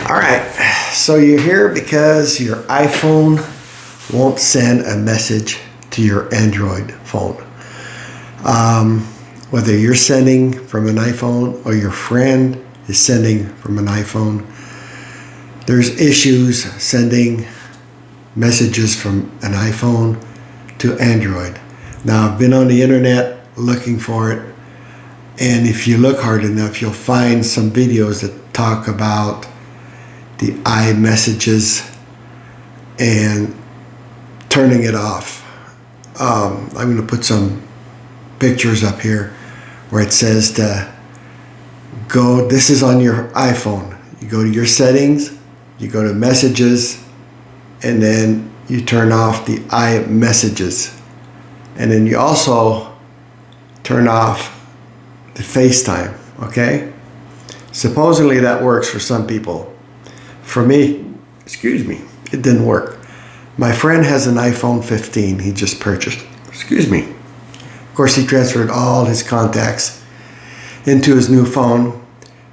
All right, so you're here because your iPhone won't send a message to your Android phone. Whether you're sending from an iPhone or your friend is sending from an iPhone, there's issues sending messages from an iPhone to Android. Now, I've been on the internet looking for it, and if you look hard enough, you'll find some videos that talk about the iMessages and turning it off. I'm going to put some pictures up here where it says to go, this is on your iPhone. You go to your settings, you go to messages, and then you turn off the iMessages. And then you also turn off the FaceTime, okay? Supposedly that works for some people. For me, it didn't work. My friend has an iPhone 15 he just purchased. Of course, he transferred all his contacts into his new phone,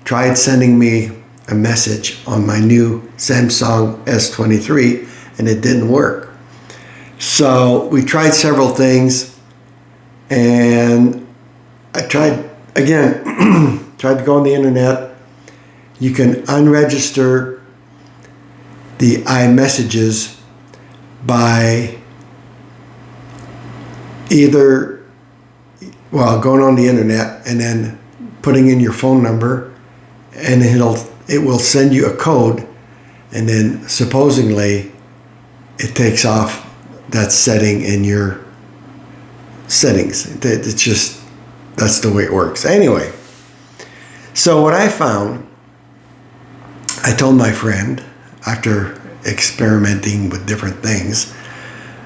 tried sending me a message on my new Samsung S23, and it didn't work. So we tried several things, and I tried again, tried to go on the internet. You can unregister the iMessages by either, going on the internet and then putting in your phone number, and it will send you a code, and then supposedly it takes off that setting in your settings. It's just, that's the way it works. Anyway, so what I found, I told my friend, after experimenting with different things,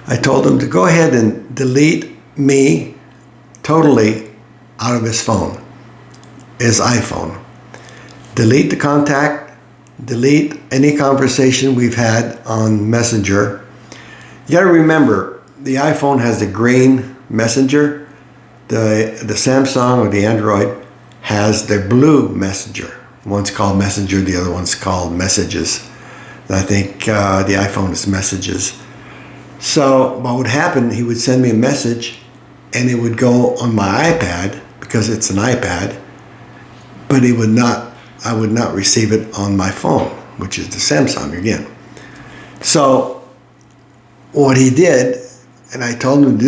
I told him to go ahead and delete me totally out of his phone, his iPhone. Delete the contact, delete any conversation we've had on Messenger. You gotta remember, the iPhone has the green Messenger, the Samsung or the Android has the blue Messenger. One's called Messenger, the other one's called Messages. I think the iPhone is Messages. So what would happen, he would send me a message and it would go on my iPad because it's an iPad, but I would not receive it on my phone, which is the Samsung again. So what he did, and I told him to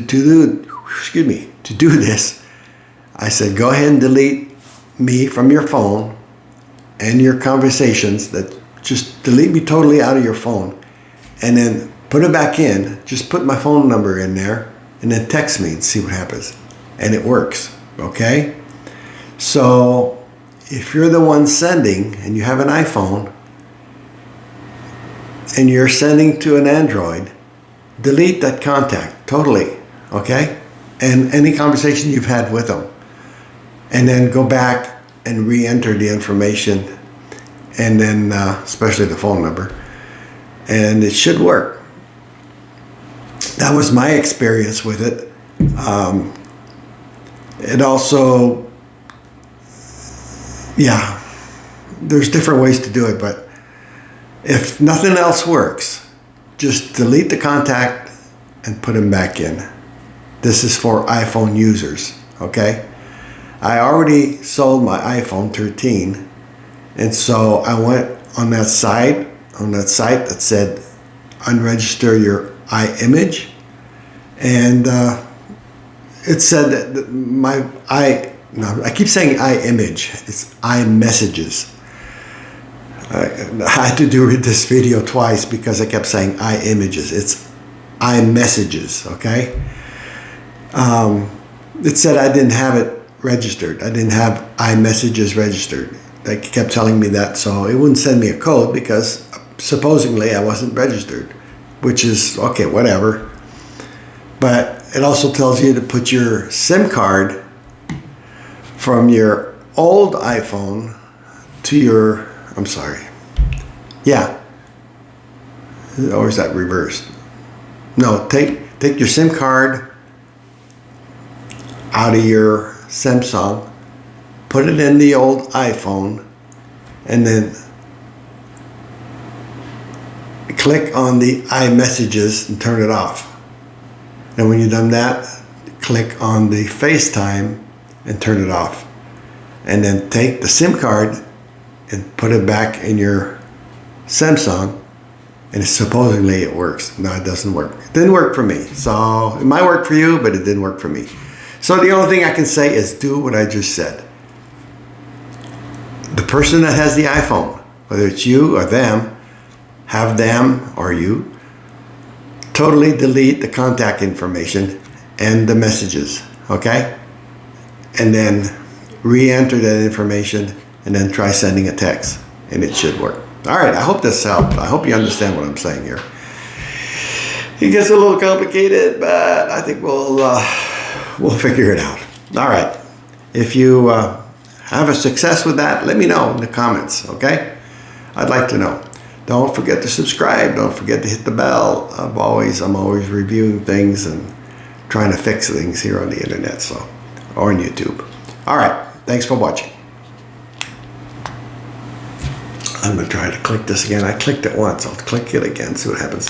do this, I said, go ahead and delete me from your phone and your conversations, that just delete me totally out of your phone, and then put it back in. Just put my phone number in there and then text me and see what happens. And it works, okay? So if you're the one sending and you have an iPhone and you're sending to an Android, delete that contact totally, okay? And any conversation you've had with them. And then go back and re-enter the information, and then especially the phone number, and it should work. That was my experience with it. It also, there's different ways to do it, but if nothing else works, just delete the contact and put them back in. This is for iPhone users, okay? I already sold my iPhone 13, and so I went on that site that said unregister your iMessage, and it said that I keep saying iMessage, it's iMessages. I had to do this video twice because I kept saying iMessages. It's iMessages, okay? It said I didn't have it registered. I didn't have iMessages registered. They kept telling me that, so it wouldn't send me a code because supposedly I wasn't registered, which is okay, whatever. But it also tells you to put your SIM card from your old iPhone to your, or is that reversed? No, take your SIM card out of your Samsung, put it in the old iPhone, and then click on the iMessages and turn it off. And when you've done that, click on the FaceTime and turn it off. And then take the SIM card and put it back in your Samsung, and supposedly it works. No, it doesn't work. It didn't work for me. So it might work for you, but it didn't work for me. So the only thing I can say is do what I just said. The person that has the iPhone, whether it's you or them, have them or you totally delete the contact information and the messages, okay? And then re-enter that information and then try sending a text, and it should work. All right, I hope this helped. I hope you understand what I'm saying here. It gets a little complicated, but I think we'll figure it out. All right, if you have a success with that, let me know in the comments, okay? I'd like to know. Don't forget to subscribe. Don't forget to hit the bell. I'm always reviewing things and trying to fix things here on the internet, or on YouTube. All right, thanks for watching. I'm gonna try to click this again. I clicked it once. I'll click it again, see what happens.